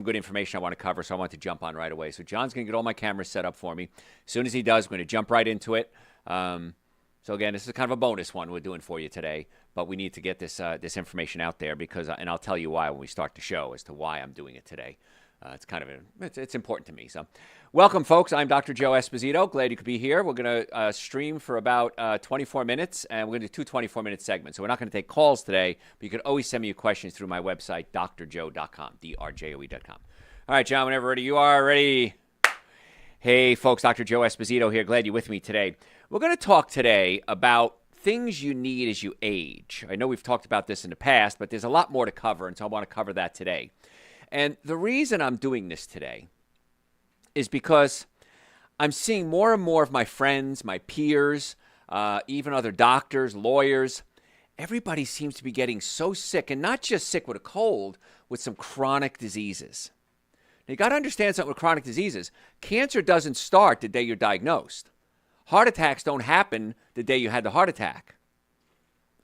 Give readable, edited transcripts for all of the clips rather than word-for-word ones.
good information I want to cover, so I want to jump on right away. So John's going to get all my cameras set up for me. As soon as he does, we're going to jump right into it. So again, this is kind of a bonus one we're doing for you today, but we need to get this information out there because, and I'll tell you why when we start the show as to why I'm doing it today. It's important to me. So, welcome, folks. I'm Dr. Joe Esposito. Glad you could be here. We're going to stream for about 24 minutes, and we're going to do two 24-minute segments. So we're not going to take calls today, but you can always send me your questions through my website, drjoe.com, drjoe.com. All right, John, whenever ready, you are ready. Hey, folks, Dr. Joe Esposito here. Glad you're with me today. We're going to talk today about things you need as you age. I know we've talked about this in the past, but there's a lot more to cover, and so I want to cover that today. And the reason I'm doing this today is because I'm seeing more and more of my friends, my peers, even other doctors, lawyers. Everybody seems to be getting so sick, and not just sick with a cold, with some chronic diseases. Now, you got to understand something with chronic diseases. Cancer doesn't start the day you're diagnosed. Heart attacks don't happen the day you had the heart attack.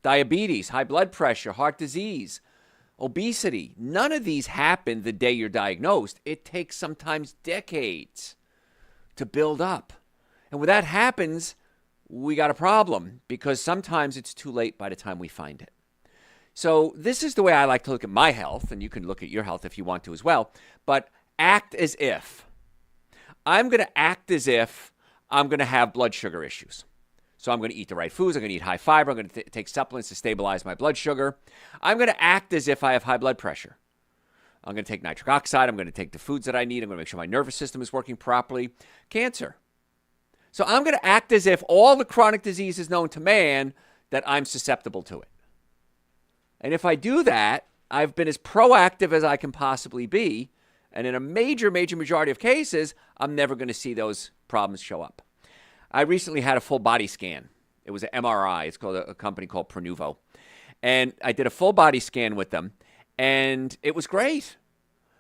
Diabetes, high blood pressure, heart disease, obesity, none of these happen the day you're diagnosed. It takes sometimes decades to build up. And when that happens, we got a problem because sometimes it's too late by the time we find it. So this is the way I like to look at my health, and you can look at your health if you want to as well, but act as if. I'm going to act as if I'm going to have blood sugar issues. So I'm going to eat the right foods. I'm going to eat high fiber. I'm going to take supplements to stabilize my blood sugar. I'm going to act as if I have high blood pressure. I'm going to take nitric oxide. I'm going to take the foods that I need. I'm going to make sure my nervous system is working properly. Cancer. So I'm going to act as if all the chronic diseases known to man, that I'm susceptible to it. And if I do that, I've been as proactive as I can possibly be. And in a major majority of cases, I'm never going to see those problems show up. I recently had a full body scan. It was an MRI. It's called a company called Pronuvo. And I did a full body scan with them. And it was great.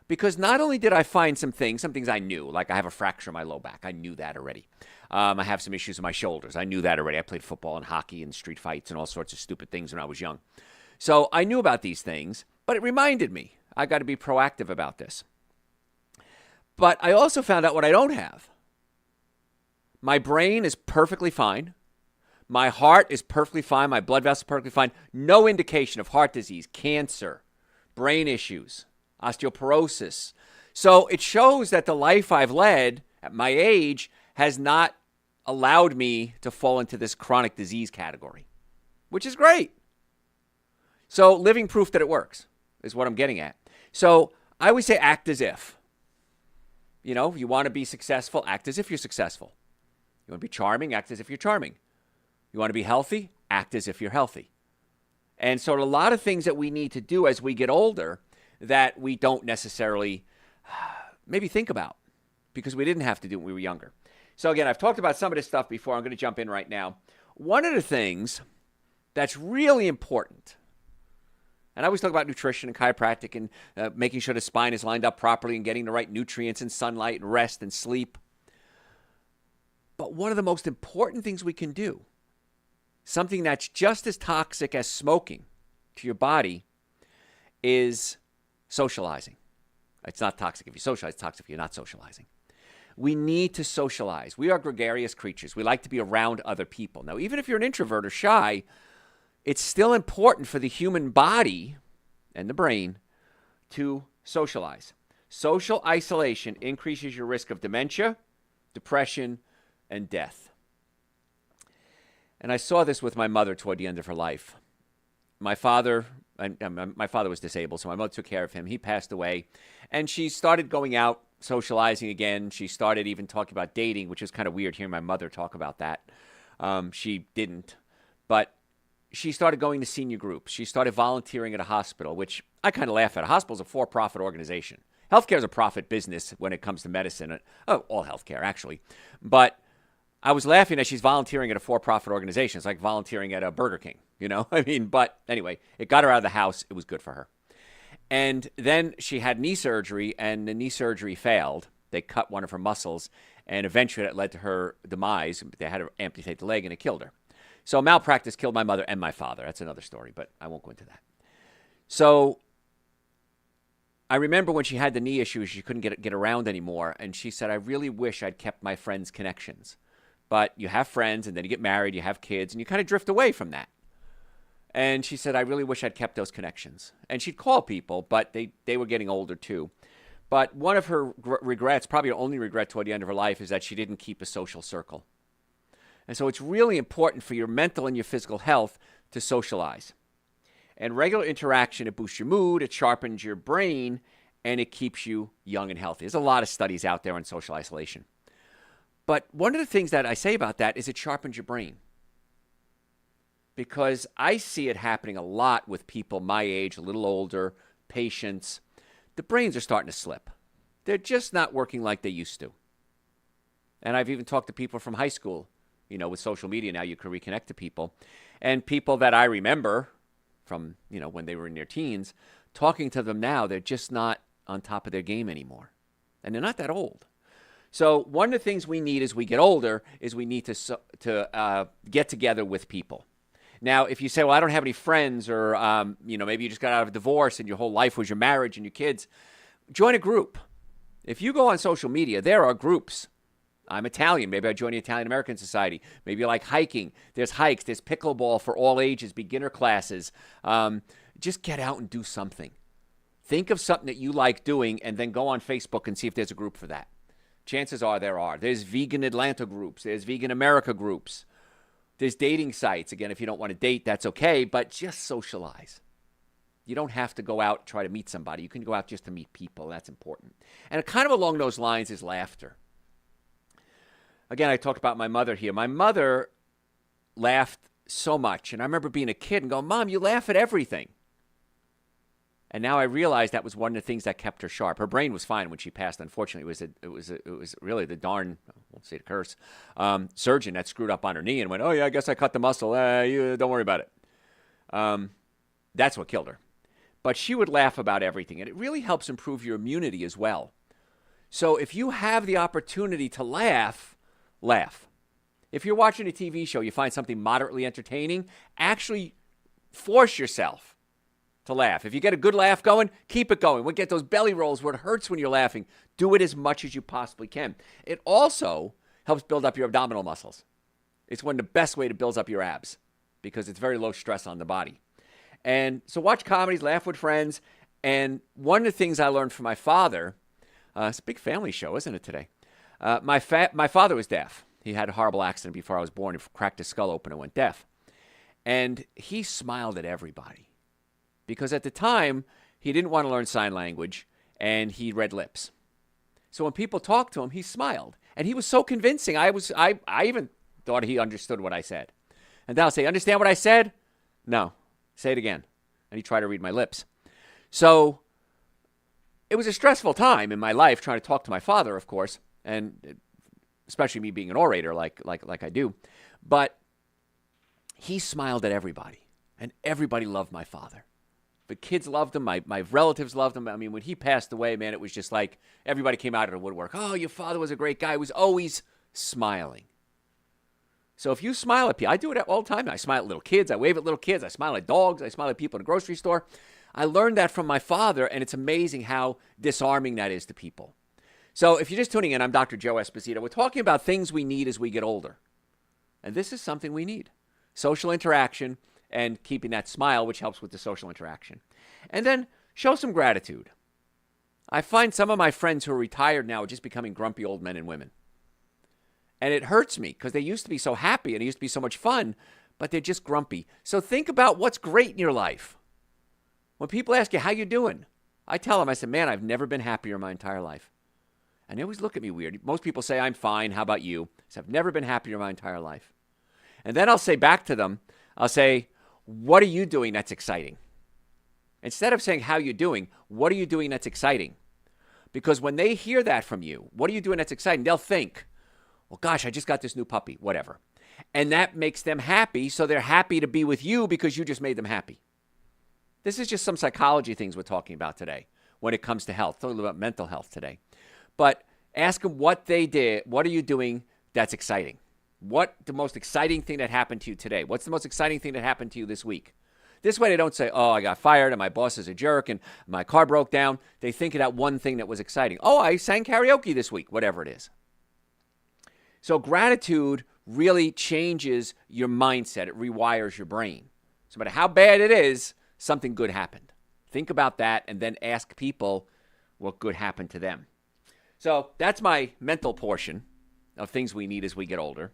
Because not only did I find some things I knew, like I have a fracture in my low back. I knew that already. I have some issues with my shoulders. I knew that already. I played football and hockey and street fights and all sorts of stupid things when I was young. So I knew about these things, but it reminded me I got to be proactive about this. But I also found out what I don't have. My brain is perfectly fine. My heart is perfectly fine. My blood vessels are perfectly fine. No indication of heart disease, cancer, brain issues, osteoporosis. So it shows that the life I've led at my age has not allowed me to fall into this chronic disease category, which is great. So living proof that it works is what I'm getting at. So I always say act as if. You know, you want to be successful, act as if you're successful. You want to be charming, act as if you're charming. You want to be healthy, act as if you're healthy. And so a lot of things that we need to do as we get older that we don't necessarily maybe think about because we didn't have to do when we were younger. So again, I've talked about some of this stuff before. I'm going to jump in right now. One of the things that's really important, and I always talk about nutrition and chiropractic and making sure the spine is lined up properly and getting the right nutrients and sunlight and rest and sleep. But one of the most important things we can do, something that's just as toxic as smoking to your body, is socializing. It's not toxic if you socialize, it's toxic if you're not socializing. We need to socialize. We are gregarious creatures. We like to be around other people. Now, even if you're an introvert or shy, it's still important for the human body and the brain to socialize. Social isolation increases your risk of dementia, depression, and death. And I saw this with my mother toward the end of her life. My father was disabled, so my mother took care of him. He passed away, and she started going out, socializing again. She started even talking about dating, which is kind of weird hearing my mother talk about that. She didn't, but she started going to senior groups. She started volunteering at a hospital, which I kind of laugh at. A hospital is a for-profit organization. Healthcare is a profit business when it comes to medicine. All healthcare, actually. But I was laughing that she's volunteering at a for-profit organization. It's like volunteering at a Burger King, you know? But anyway, it got her out of the house. It was good for her. And then she had knee surgery, and the knee surgery failed. They cut one of her muscles, and eventually it led to her demise. They had to amputate the leg, and it killed her. So malpractice killed my mother and my father. That's another story, but I won't go into that. So I remember when she had the knee issues, she couldn't get around anymore. And she said, I really wish I'd kept my friends' connections. But you have friends, and then you get married, you have kids, and you kind of drift away from that. And she said, I really wish I'd kept those connections. And she'd call people, but they were getting older too. But one of her regrets, probably her only regret toward the end of her life, is that she didn't keep a social circle. And so it's really important for your mental and your physical health to socialize. And regular interaction, it boosts your mood, it sharpens your brain, and it keeps you young and healthy. There's a lot of studies out there on social isolation. But one of the things that I say about that is it sharpens your brain. Because I see it happening a lot with people my age, a little older, patients. The brains are starting to slip. They're just not working like they used to. And I've even talked to people from high school. With social media now, you can reconnect to people. And people that I remember from, when they were in their teens, talking to them now, they're just not on top of their game anymore. And they're not that old. So one of the things we need as we get older is we need to get together with people. Now, if you say, well, I don't have any friends, or, maybe you just got out of a divorce and your whole life was your marriage and your kids, join a group. If you go on social media, there are groups. I'm Italian. Maybe I join the Italian American Society. Maybe you like hiking. There's hikes. There's pickleball for all ages, beginner classes. Just get out and do something. Think of something that you like doing and then go on Facebook and see if there's a group for that. Chances are there are. There's vegan Atlanta groups. There's vegan America groups. There's dating sites. Again, if you don't want to date, that's okay, but just socialize. You don't have to go out and try to meet somebody. You can go out just to meet people. That's important. And kind of along those lines is laughter. Again, I talked about my mother here. My mother laughed so much. And I remember being a kid and going, Mom, you laugh at everything. And now I realize that was one of the things that kept her sharp. Her brain was fine when she passed. Unfortunately, it was really the darn, I won't say the curse, surgeon that screwed up on her knee and went, oh, yeah, I guess I cut the muscle. You don't worry about it. That's what killed her. But she would laugh about everything. And it really helps improve your immunity as well. So if you have the opportunity to laugh, laugh. If you're watching a TV show, you find something moderately entertaining, actually force yourself to laugh. If you get a good laugh going, keep it going. We'll get those belly rolls where it hurts when you're laughing. Do it as much as you possibly can. It also helps build up your abdominal muscles. It's one of the best way to build up your abs because it's very low stress on the body. And so watch comedies, laugh with friends. And one of the things I learned from my father, it's a big family show, isn't it, today? My father was deaf. He had a horrible accident before I was born. He cracked his skull open and went deaf. And he smiled at everybody. Because at the time, he didn't want to learn sign language, and he read lips. So when people talked to him, he smiled. And he was so convincing. I even thought he understood what I said. And then I'll say, understand what I said? No. Say it again. And he tried to read my lips. So it was a stressful time in my life trying to talk to my father, of course, and especially me being an orator like I do. But he smiled at everybody, and everybody loved my father. The kids loved him. My relatives loved him. I mean, when he passed away, man, it was just like everybody came out of the woodwork. Oh, your father was a great guy. He was always smiling. So if you smile at people, I do it all the time. I smile at little kids. I wave at little kids. I smile at dogs. I smile at people in the grocery store. I learned that from my father, and it's amazing how disarming that is to people. So if you're just tuning in, I'm Dr. Joe Esposito. We're talking about things we need as we get older. And this is something we need. Social interaction and keeping that smile, which helps with the social interaction. And then show some gratitude. I find some of my friends who are retired now are just becoming grumpy old men and women. And it hurts me because they used to be so happy and it used to be so much fun, but they're just grumpy. So think about what's great in your life. When people ask you, how you doing? I tell them, I said, man, I've never been happier in my entire life. And they always look at me weird. Most people say, I'm fine. How about you? I said, I've never been happier in my entire life. And then I'll say back to them, I'll say, what are you doing that's exciting? Instead of saying, how you doing, what are you doing that's exciting? Because when they hear that from you, what are you doing that's exciting? They'll think, well, gosh, I just got this new puppy, whatever. And that makes them happy, so they're happy to be with you because you just made them happy. This is just some psychology things we're talking about today when it comes to health. Talking about mental health today. But ask them what they did. What are you doing that's exciting? What the most exciting thing that happened to you today? What's the most exciting thing that happened to you this week? This way they don't say, oh, I got fired and my boss is a jerk and my car broke down. They think of that one thing that was exciting. Oh, I sang karaoke this week, whatever it is. So gratitude really changes your mindset. It rewires your brain. So no matter how bad it is, something good happened. Think about that and then ask people what good happened to them. So that's my mental portion of things we need as we get older.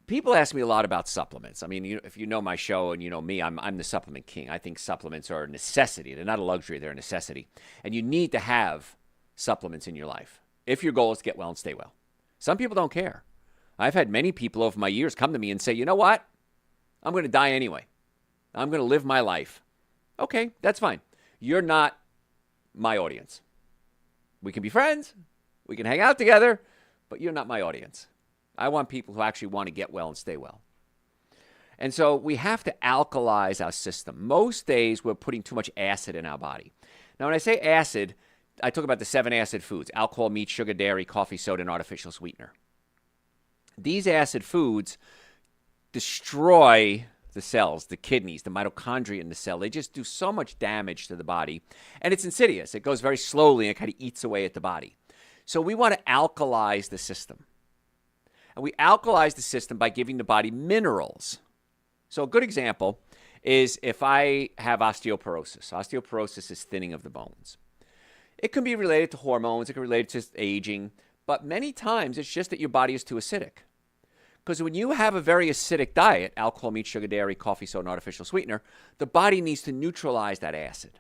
People ask me a lot about supplements. I mean, if you know my show and you know me, I'm the supplement king. I think supplements are a necessity. They're not a luxury. They're a necessity. And you need to have supplements in your life if your goal is to get well and stay well. Some people don't care. I've had many people over my years come to me and say, you know what? I'm going to die anyway. I'm going to live my life. Okay, that's fine. You're not my audience. We can be friends. We can hang out together, but you're not my audience. I want people who actually want to get well and stay well. And so we have to alkalize our system. Most days we're putting too much acid in our body. Now, when I say acid, I talk about the 7 acid foods: alcohol, meat, sugar, dairy, coffee, soda, and artificial sweetener. These acid foods destroy the cells, the kidneys, the mitochondria in the cell. They just do so much damage to the body. And it's insidious. It goes very slowly and it kind of eats away at the body. So we want to alkalize the system. And we alkalize the system by giving the body minerals. So a good example is if I have osteoporosis. Osteoporosis is thinning of the bones. It can be related to hormones. It can be related to aging. But many times it's just that your body is too acidic. Because when you have a very acidic diet, alcohol, meat, sugar, dairy, coffee, soda, and artificial sweetener, the body needs to neutralize that acid.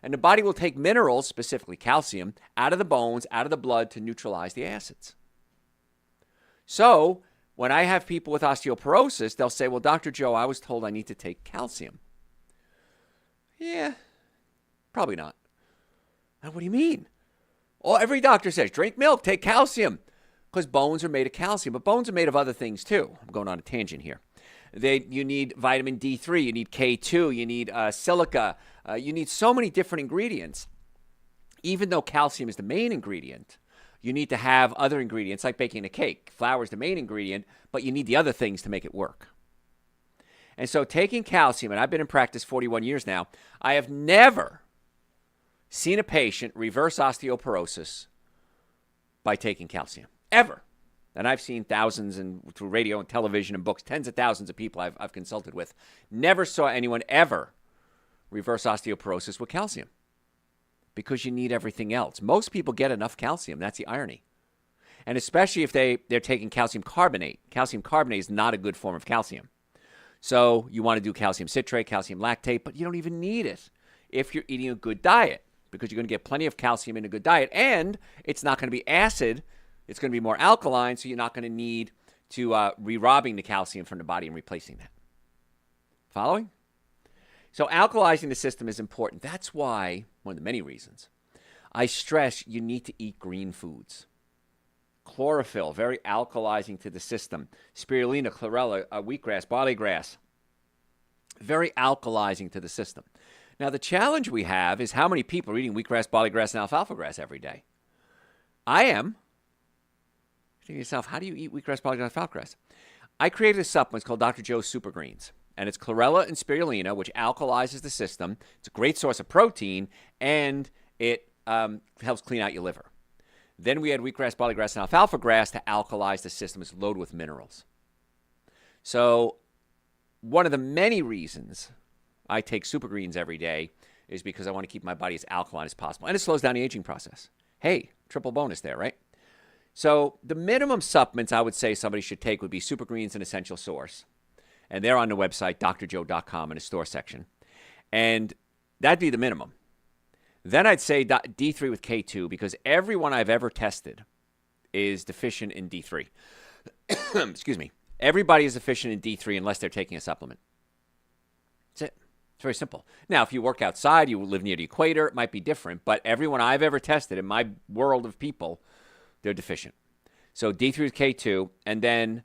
And the body will take minerals, specifically calcium, out of the bones, out of the blood to neutralize the acids. So when I have people with osteoporosis, they'll say, well, Dr. Joe, I was told I need to take calcium. Yeah, probably not. Now, what do you mean? Oh, every doctor says, drink milk, take calcium, because bones are made of calcium. But bones are made of other things, too. I'm going on a tangent here. You need vitamin D3, you need K2, you need silica. You need so many different ingredients. Even though calcium is the main ingredient, you need to have other ingredients like baking a cake. Flour is the main ingredient, but you need the other things to make it work. And so taking calcium, and I've been in practice 41 years now, I have never seen a patient reverse osteoporosis by taking calcium, ever. And I've seen thousands and through radio and television and books, tens of thousands of people I've consulted with. Never saw anyone ever reverse osteoporosis with calcium. Because you need everything else. Most people get enough calcium. That's the irony. And especially if they're taking calcium carbonate. Calcium carbonate is not a good form of calcium. So you want to do calcium citrate, calcium lactate, but you don't even need it if you're eating a good diet, because you're going to get plenty of calcium in a good diet, and it's not going to be acid. It's going to be more alkaline, so you're not going to need to re-robbing the calcium from the body and replacing that. Following? So alkalizing the system is important. That's why, one of the many reasons, I stress you need to eat green foods. Chlorophyll, very alkalizing to the system. Spirulina, chlorella, wheatgrass, barley grass, very alkalizing to the system. Now, the challenge we have is how many people are eating wheatgrass, barley grass, and alfalfa grass every day. I am. Think to yourself, how do you eat wheatgrass, barley grass, alfalfa grass? I created a supplement called Dr. Joe's Super Greens. And it's chlorella and spirulina, which alkalizes the system. It's a great source of protein, and it helps clean out your liver. Then we add wheatgrass, barley grass, and alfalfa grass to alkalize the system. It's loaded with minerals. So one of the many reasons I take Super Greens every day is because I want to keep my body as alkaline as possible. And it slows down the aging process. Hey, triple bonus there, right? So the minimum supplements I would say somebody should take would be Super Greens and Essential Source. And they're on the website, drjoe.com, in the store section. And that'd be the minimum. Then I'd say D3 with K2, because everyone I've ever tested is deficient in D3. Excuse me. Everybody is deficient in D3 unless they're taking a supplement. That's it. It's very simple. Now, if you work outside, you live near the equator, it might be different. But everyone I've ever tested in my world of people, they're deficient. So D3 with K2, and then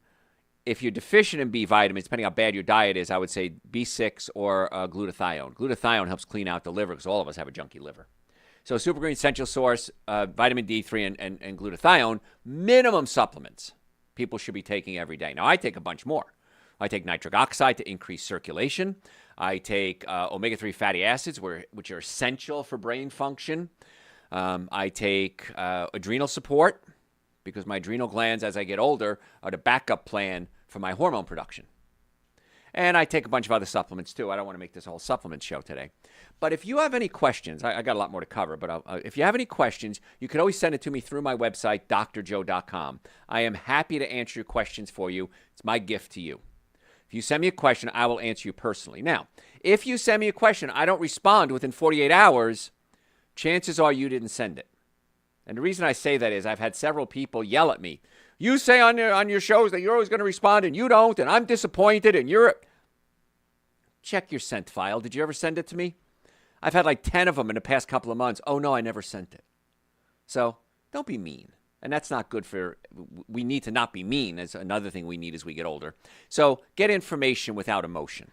if you're deficient in B vitamins, depending how bad your diet is, I would say B6 or glutathione. Glutathione helps clean out the liver because all of us have a junky liver. So Super Green Essential Source, vitamin D3 and glutathione, minimum supplements people should be taking every day. Now, I take a bunch more. I take nitric oxide to increase circulation. I take omega-3 fatty acids, which are essential for brain function. I take adrenal support because my adrenal glands, as I get older, are the backup plan for my hormone production. And I take a bunch of other supplements too. I don't want to make this a whole supplement show today. But if you have any questions, I got a lot more to cover, but if you have any questions, you can always send it to me through my website, drjoe.com. I am happy to answer your questions for you. It's my gift to you. If you send me a question, I will answer you personally. Now, if you send me a question, I don't respond within 48 hours, chances are you didn't send it. And the reason I say that is I've had several people yell at me. You say on your shows that you're always going to respond and you don't, and I'm disappointed, and you're... Check your sent file. Did you ever send it to me? I've had like 10 of them in the past couple of months. Oh, no, I never sent it. So don't be mean. And that's not good for... We need to not be mean. That's another thing we need as we get older. So get information without emotion.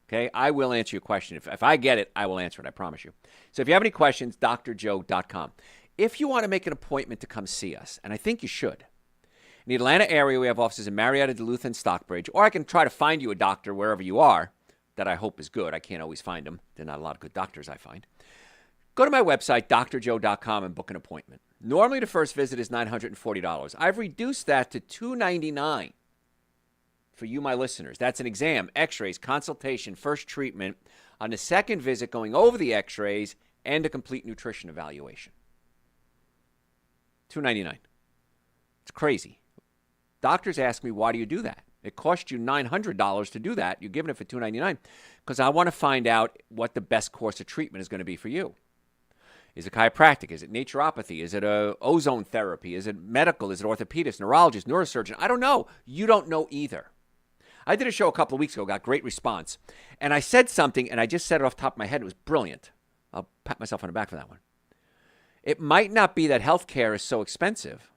Okay? I will answer your question. If I get it, I will answer it. I promise you. So if you have any questions, drjoe.com. If you want to make an appointment to come see us, and I think you should, in the Atlanta area, we have offices in Marietta, Duluth, and Stockbridge, or I can try to find you a doctor wherever you are that I hope is good. I can't always find them. There are not a lot of good doctors I find. Go to my website, drjoe.com, and book an appointment. Normally, the first visit is $940. I've reduced that to $299 for you, my listeners. That's an exam, x-rays, consultation, first treatment. On the second visit, going over the x-rays and a complete nutrition evaluation. $299. It's crazy. Doctors ask me, why do you do that? It cost you $900 to do that. You're giving it for $299 because I want to find out what the best course of treatment is going to be for you. Is it chiropractic? Is it naturopathy? Is it ozone therapy? Is it medical? Is it orthopedist, neurologist, neurosurgeon? I don't know. You don't know either. I did a show a couple of weeks ago, got great response. And I said something, and I just said it off the top of my head. It was brilliant. I'll pat myself on the back for that one. It might not be that healthcare is so expensive.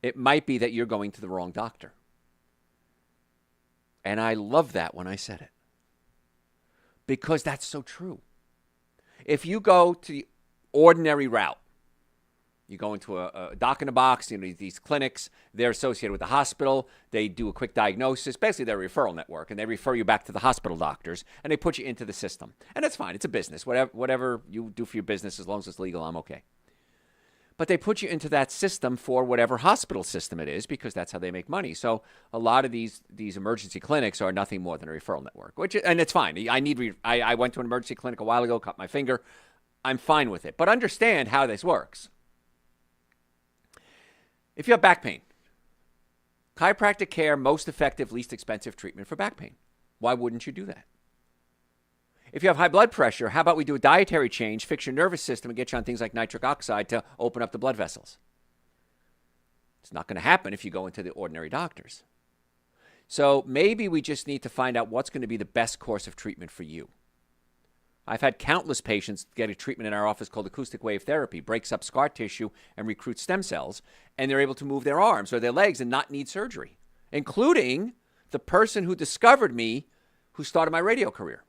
It might be that you're going to the wrong doctor. And I love that when I said it. Because that's so true. If you go to the ordinary route, you go into a doc in a box, these clinics, they're associated with the hospital, they do a quick diagnosis, basically they're a referral network, and they refer you back to the hospital doctors, and they put you into the system. And that's fine, it's a business. Whatever you do for your business, as long as it's legal, I'm okay. But they put you into that system for whatever hospital system it is because that's how they make money. So a lot of these emergency clinics are nothing more than a referral network, and it's fine. I went to an emergency clinic a while ago, cut my finger. I'm fine with it. But understand how this works. If you have back pain, chiropractic care, most effective, least expensive treatment for back pain. Why wouldn't you do that? If you have high blood pressure, how about we do a dietary change, fix your nervous system, and get you on things like nitric oxide to open up the blood vessels? It's not going to happen if you go into the ordinary doctors. So maybe we just need to find out what's going to be the best course of treatment for you. I've had countless patients get a treatment in our office called acoustic wave therapy, breaks up scar tissue and recruits stem cells, and they're able to move their arms or their legs and not need surgery, including the person who discovered me who started my radio career.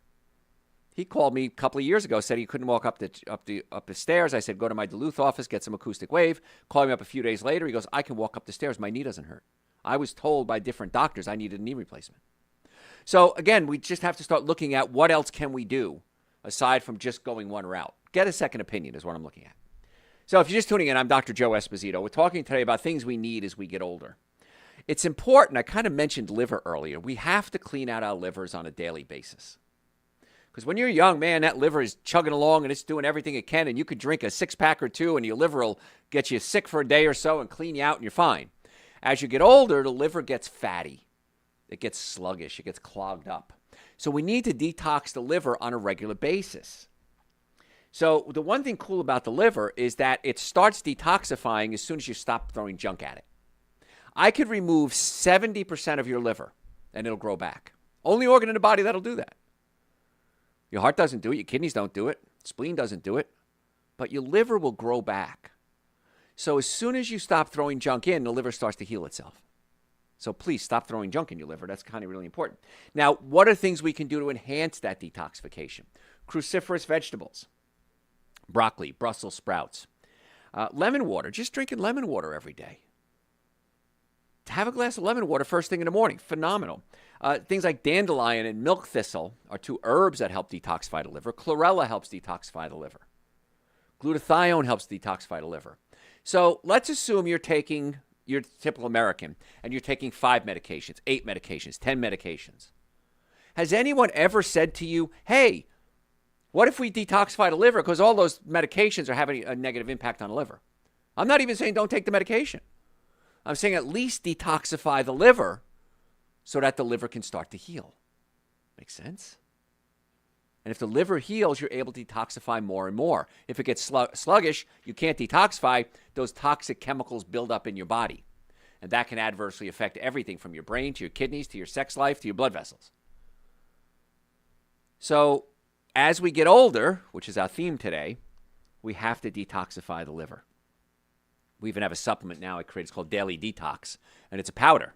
He called me a couple of years ago, said he couldn't walk up the stairs. I said, go to my Duluth office, get some acoustic wave. Called me up a few days later. He goes, I can walk up the stairs. My knee doesn't hurt. I was told by different doctors I needed a knee replacement. So again, we just have to start looking at what else can we do aside from just going one route. Get a second opinion is what I'm looking at. So if you're just tuning in, I'm Dr. Joe Esposito. We're talking today about things we need as we get older. It's important. I kind of mentioned liver earlier. We have to clean out our livers on a daily basis. Because when you're young, man, that liver is chugging along and it's doing everything it can, and you could drink a six-pack or two and your liver will get you sick for a day or so and clean you out and you're fine. As you get older, the liver gets fatty. It gets sluggish. It gets clogged up. So we need to detox the liver on a regular basis. So the one thing cool about the liver is that it starts detoxifying as soon as you stop throwing junk at it. I could remove 70% of your liver and it'll grow back. Only organ in the body that'll do that. Your heart doesn't do it. Your kidneys don't do it. Spleen doesn't do it. But your liver will grow back. So as soon as you stop throwing junk in, the liver starts to heal itself. So please stop throwing junk in your liver. That's kind of really important. Now, what are things we can do to enhance that detoxification? Cruciferous vegetables, broccoli, Brussels sprouts, lemon water. Just drinking lemon water every day. have a glass of lemon water first thing in the morning. Phenomenal. Things like dandelion and milk thistle are two herbs that help detoxify the liver. Chlorella helps detoxify the liver. Glutathione helps detoxify the liver. So let's assume you're typical American, and you're taking 5 medications, 8 medications, 10 medications. Has anyone ever said to you, hey, what if we detoxify the liver? Because all those medications are having a negative impact on the liver. I'm not even saying don't take the medication. I'm saying at least detoxify the liver so that the liver can start to heal. Makes sense? And if the liver heals, you're able to detoxify more and more. If it gets sluggish, you can't detoxify. Those toxic chemicals build up in your body. And that can adversely affect everything from your brain to your kidneys to your sex life to your blood vessels. So as we get older, which is our theme today, we have to detoxify the liver. We even have a supplement now I created. It's called Daily Detox, and it's a powder.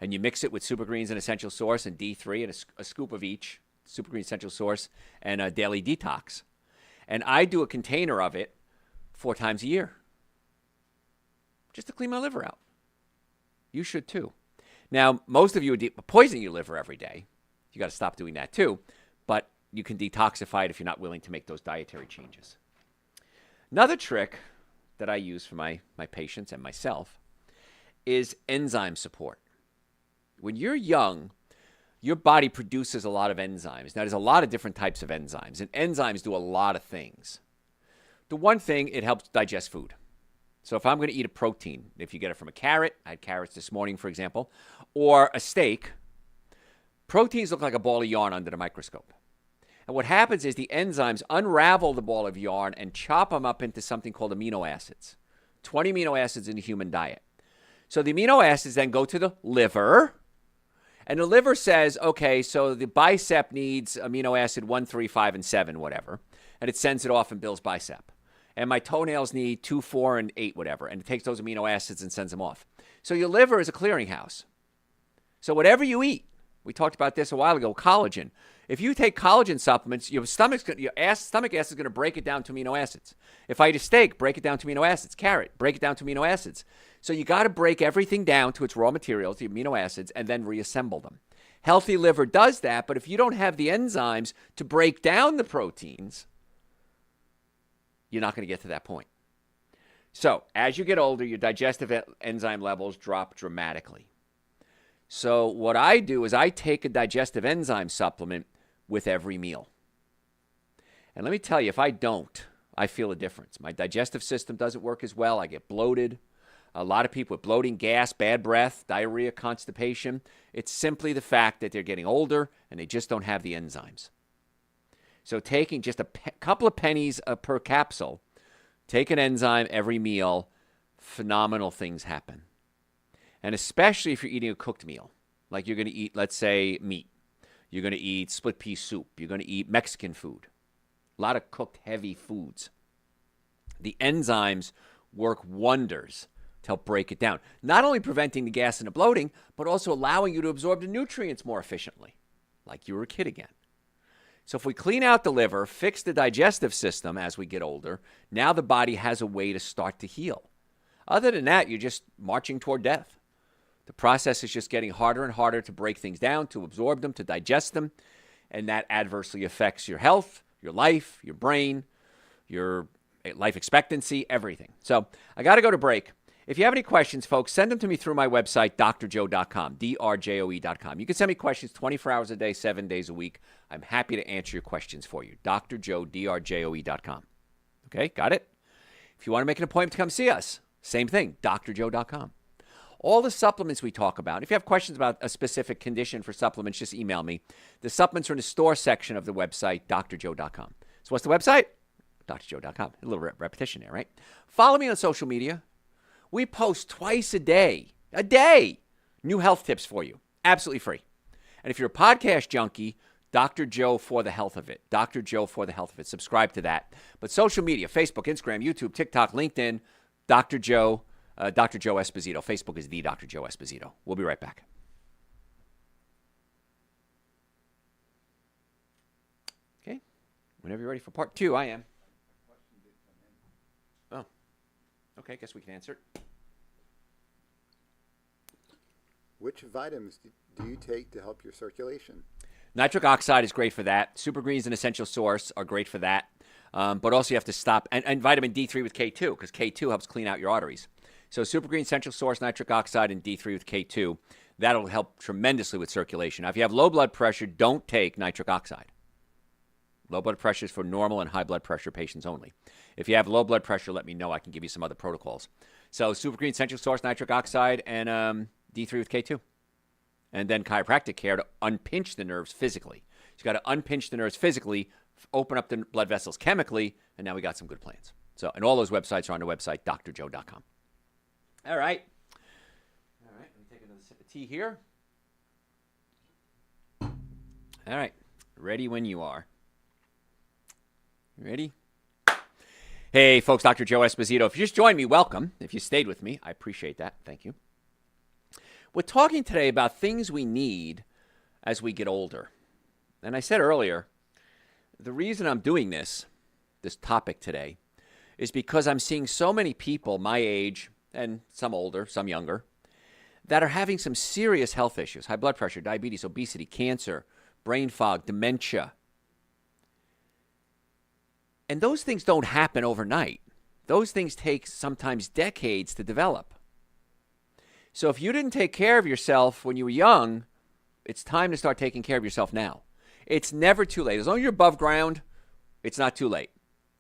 And you mix it with Super Greens and Essential Source and D3 and a scoop of each, Super Green Essential Source and a Daily Detox. And I do a container of it 4 times a year just to clean my liver out. You should too. Now, most of you are poisoning your liver every day. You got to stop doing that too. But you can detoxify it if you're not willing to make those dietary changes. Another trick that I use for my patients and myself is enzyme support. When you're young, your body produces a lot of enzymes. Now, there's a lot of different types of enzymes, and enzymes do a lot of things. The one thing, it helps digest food. So if I'm going to eat a protein, if you get it from a carrot, I had carrots this morning, for example, or a steak, proteins look like a ball of yarn under the microscope. And what happens is the enzymes unravel the ball of yarn and chop them up into something called amino acids. 20 amino acids in the human diet. So the amino acids then go to the liver, and the liver says, okay, so the bicep needs amino acid 1, 3, 5, and 7, whatever, and it sends it off and builds bicep. And my toenails need 2, 4, and 8, whatever, and it takes those amino acids and sends them off. So your liver is a clearinghouse. So whatever you eat, we talked about this a while ago, collagen. If you take collagen supplements, your stomach acid is going to break it down to amino acids. If I eat a steak, break it down to amino acids. Carrot, break it down to amino acids. So you got to break everything down to its raw materials, the amino acids, and then reassemble them. Healthy liver does that, but if you don't have the enzymes to break down the proteins, you're not going to get to that point. So as you get older, your digestive enzyme levels drop dramatically. So what I do is I take a digestive enzyme supplement with every meal. And let me tell you, if I don't, I feel a difference. My digestive system doesn't work as well. I get bloated. A lot of people with bloating, gas, bad breath, diarrhea, constipation. It's simply the fact that they're getting older and they just don't have the enzymes. So taking just a couple of pennies per capsule, take an enzyme every meal, phenomenal things happen. And especially if you're eating a cooked meal, like you're going to eat, let's say, meat. You're going to eat split pea soup. You're going to eat Mexican food. A lot of cooked heavy foods. The enzymes work wonders to help break it down. Not only preventing the gas and the bloating, but also allowing you to absorb the nutrients more efficiently, like you were a kid again. So if we clean out the liver, fix the digestive system as we get older, now the body has a way to start to heal. Other than that, you're just marching toward death. The process is just getting harder and harder to break things down, to absorb them, to digest them, and that adversely affects your health, your life, your brain, your life expectancy, everything. So I got to go to break. If you have any questions, folks, send them to me through my website, drjoe.com, drjoe.com. You can send me questions 24 hours a day, 7 days a week. I'm happy to answer your questions for you. drjoe, drjoe.com. Okay, got it? If you want to make an appointment to come see us, same thing, drjoe.com. All the supplements we talk about, if you have questions about a specific condition for supplements, just email me. The supplements are in the store section of the website, drjoe.com. So what's the website? drjoe.com. A little repetition there, right? Follow me on social media. We post twice a day, new health tips for you, absolutely free. And if you're a podcast junkie, Dr. Joe for the health of it. Dr. Joe for the health of it. Subscribe to that. But social media, Facebook, Instagram, YouTube, TikTok, LinkedIn, Dr. Joe Esposito. Facebook is the Dr. Joe Esposito. We'll be right back. Okay. Whenever you're ready for part 2, I am. Oh. Okay, guess we can answer it. Which vitamins do you take to help your circulation? Nitric oxide is great for that. Super Greens and Essential Source are great for that. But also you have to stop, and vitamin D3 with K2, because K2 helps clean out your arteries. So Super Green, Essential Source, nitric oxide, and D3 with K2. That'll help tremendously with circulation. Now, if you have low blood pressure, don't take nitric oxide. Low blood pressure is for normal and high blood pressure patients only. If you have low blood pressure, let me know. I can give you some other protocols. So Super Green, Essential Source, nitric oxide, and D3 with K2. And then chiropractic care to unpinch the nerves physically. You got to unpinch the nerves physically, open up the blood vessels chemically, and now we got some good plans. So, and all those websites are on the website, drjoe.com. All right. Let me take another sip of tea here. All right. Ready when you are. Ready? Hey, folks, Dr. Joe Esposito. If you just joined me, welcome. If you stayed with me, I appreciate that. Thank you. We're talking today about things we need as we get older. And I said earlier, the reason I'm doing this topic today, is because I'm seeing so many people my age, and some older, some younger, that are having some serious health issues: high blood pressure, diabetes, obesity, cancer, brain fog, dementia. And those things don't happen overnight. Those things take sometimes decades to develop. So if you didn't take care of yourself when you were young, it's time to start taking care of yourself now. It's never too late. As long as you're above ground, it's not too late.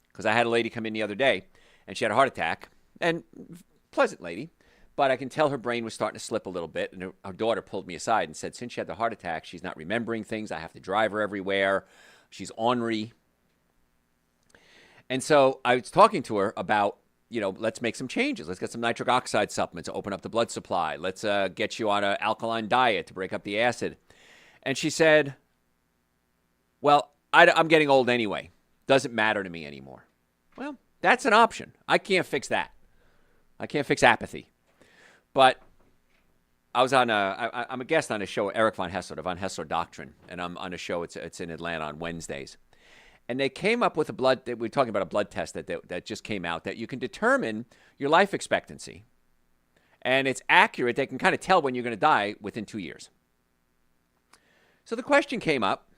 Because I had a lady come in the other day, and she had a heart attack, and pleasant lady, but I can tell her brain was starting to slip a little bit, and her daughter pulled me aside and said, since she had the heart attack, she's not remembering things. I have to drive her everywhere. She's ornery. And so I was talking to her about, let's make some changes. Let's get some nitric oxide supplements to open up the blood supply. Let's get you on an alkaline diet to break up the acid. And she said, well, I'm getting old anyway. Doesn't matter to me anymore. Well, that's an option. I can't fix that. I can't fix apathy. But I was I'm a guest on a show, Eric Von Hessler, the Von Hessler Doctrine, and I'm on a show. It's in Atlanta on Wednesdays. And they came up with we were talking about a blood test that just came out that you can determine your life expectancy. And it's accurate. They can kind of tell when you're going to die within 2 years. So the question came up.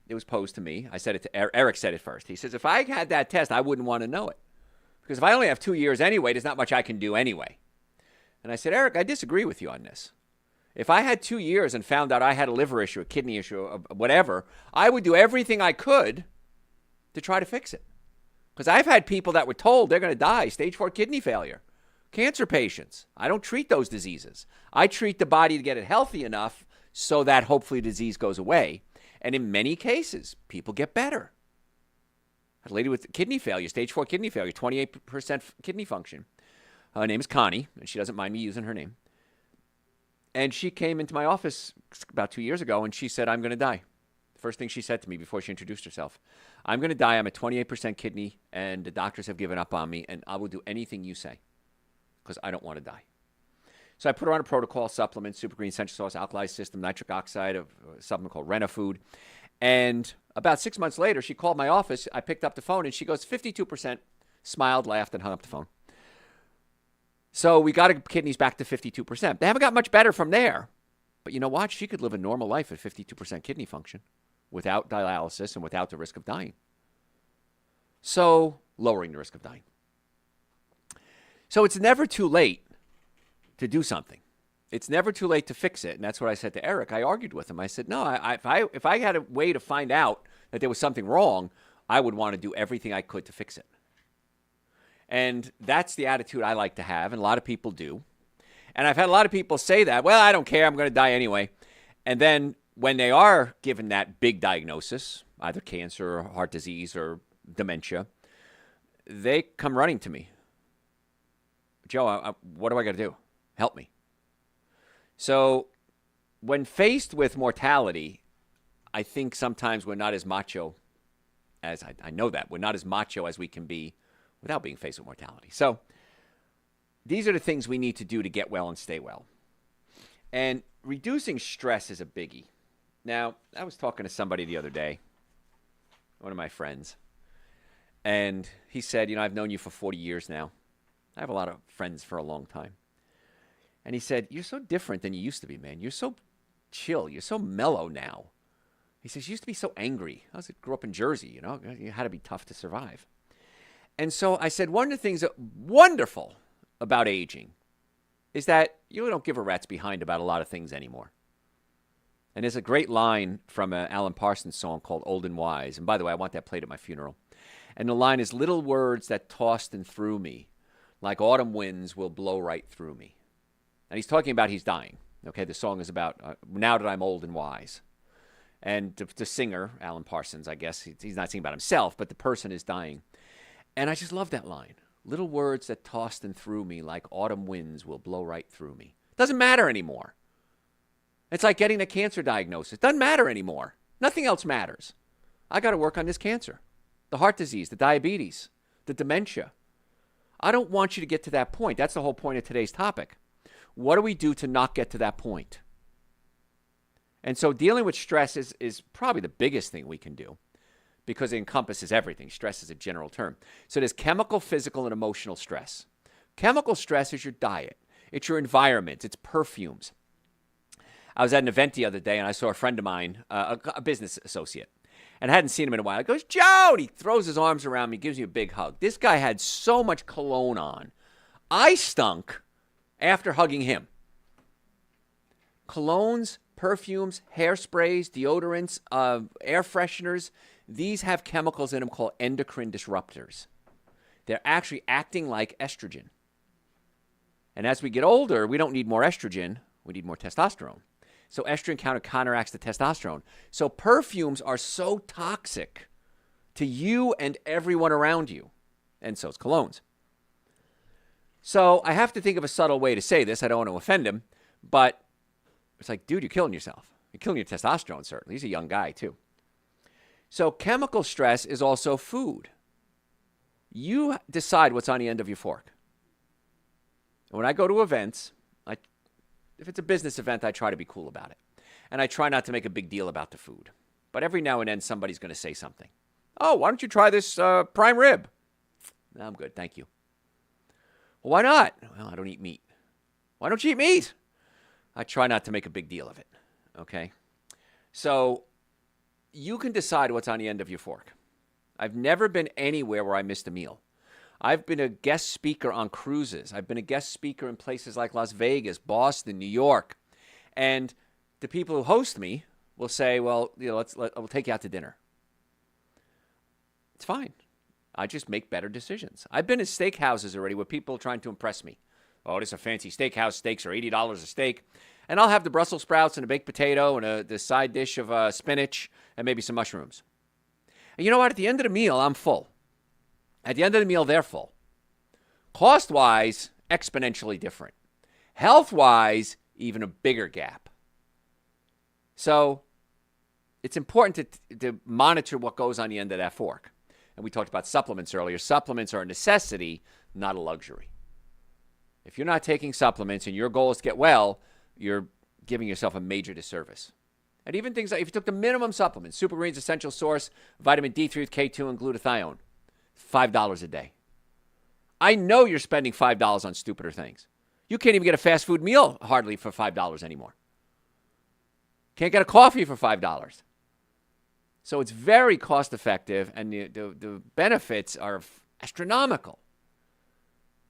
It was posed to me. I said it to Eric said it first. He says, if I had that test, I wouldn't want to know it. Because if I only have 2 years anyway, there's not much I can do anyway. And I said, Eric, I disagree with you on this. If I had 2 years and found out I had a liver issue, a kidney issue, or whatever, I would do everything I could to try to fix it. Because I've had people that were told they're going to die, stage 4 kidney failure, cancer patients. I don't treat those diseases. I treat the body to get it healthy enough so that hopefully disease goes away. And in many cases, people get better. I had a lady with kidney failure, stage 4 kidney failure, 28% kidney function. Her name is Connie, and she doesn't mind me using her name. And she came into my office about 2 years ago, and she said, I'm going to die. The first thing she said to me before she introduced herself, I'm going to die. I'm at 28% kidney, and the doctors have given up on me, and I will do anything you say because I don't want to die. So I put her on a protocol, supplement, Super Green, Essential Source, Alkali System, nitric oxide, a supplement called Rena-Food. And about 6 months later, she called my office. I picked up the phone, and she goes, 52%, smiled, laughed, and hung up the phone. So we got her kidneys back to 52%. They haven't got much better from there. But you know what? She could live a normal life at 52% kidney function without dialysis and without the risk of dying. So lowering the risk of dying. So it's never too late to do something. It's never too late to fix it. And that's what I said to Eric. I argued with him. I said, no, if I had a way to find out that there was something wrong, I would want to do everything I could to fix it. And that's the attitude I like to have, and a lot of people do. And I've had a lot of people say that, well, I don't care, I'm going to die anyway. And then when they are given that big diagnosis, either cancer or heart disease or dementia, they come running to me. Joe, what do I got to do? Help me. So when faced with mortality, I think sometimes we're not as macho as, I know that, we're not as macho as we can be without being faced with mortality. So these are the things we need to do to get well and stay well. And reducing stress is a biggie. Now, I was talking to somebody the other day, one of my friends, and he said, I've known you for 40 years now. I have a lot of friends for a long time. And he said, "You're so different than you used to be, man. You're so chill. You're so mellow now." He says, "You used to be so angry. Grew up in Jersey, you know. You had to be tough to survive." And so I said, one of the things that wonderful about aging is that you don't give a rat's behind about a lot of things anymore. And there's a great line from an Alan Parsons song called Old and Wise. And by the way, I want that played at my funeral. And the line is, "Little words that tossed and threw me, like autumn winds will blow right through me." And he's talking about he's dying. Okay, the song is about now that I'm old and wise. And the singer, Alan Parsons, I guess, he's not singing about himself, but the person is dying. And I just love that line. "Little words that tossed and threw me, like autumn winds will blow right through me." Doesn't matter anymore. It's like getting a cancer diagnosis. Doesn't matter anymore. Nothing else matters. I got to work on this cancer, the heart disease, the diabetes, the dementia. I don't want you to get to that point. That's the whole point of today's topic. What do we do to not get to that point? And so dealing with stress is probably the biggest thing we can do because it encompasses everything. Stress is a general term. So there's chemical, physical, and emotional stress. Chemical stress is your diet. It's your environment. It's perfumes. I was at an event the other day, and I saw a friend of mine, a business associate, and I hadn't seen him in a while. He goes, "Joe!" And he throws his arms around me, gives me a big hug. This guy had so much cologne on. I stunk after hugging him. Colognes, perfumes, hairsprays, deodorants, air fresheners, these have chemicals in them called endocrine disruptors. They're actually acting like estrogen. And as we get older, we don't need more estrogen. We need more testosterone. So estrogen counteracts the testosterone. So perfumes are so toxic to you and everyone around you. And so is colognes. So I have to think of a subtle way to say this. I don't want to offend him, but it's like, dude, you're killing yourself. You're killing your testosterone, certainly. He's a young guy, too. So chemical stress is also food. You decide what's on the end of your fork. When I go to events, if it's a business event, I try to be cool about it. And I try not to make a big deal about the food. But every now and then, somebody's going to say something. "Oh, why don't you try this prime rib?" "No, I'm good, thank you." "Well, why not?" "Well, I don't eat meat." "Why don't you eat meat?" I try not to make a big deal of it, okay? So you can decide what's on the end of your fork. I've never been anywhere where I missed a meal. I've been a guest speaker on cruises. I've been a guest speaker in places like Las Vegas, Boston, New York. And the people who host me will say, "Well, we'll take you out to dinner." It's fine. I just make better decisions. I've been in steakhouses already with people trying to impress me. "Oh, this is a fancy steakhouse. Steaks are $80 a steak." And I'll have the Brussels sprouts and a baked potato and the side dish of spinach and maybe some mushrooms. And you know what? At the end of the meal, I'm full. At the end of the meal, they're full. Cost-wise, exponentially different. Health-wise, even a bigger gap. So it's important to monitor what goes on the end of that fork. And we talked about supplements earlier. Supplements are a necessity, not a luxury. If you're not taking supplements and your goal is to get well, you're giving yourself a major disservice. And even things like if you took the minimum supplements, Super Greens Essential Source, vitamin D3 with K2 and glutathione, $5 a day. I know you're spending $5 on stupider things. You can't even get a fast food meal hardly for $5 anymore. Can't get a coffee for $5. So it's very cost effective, and the benefits are astronomical.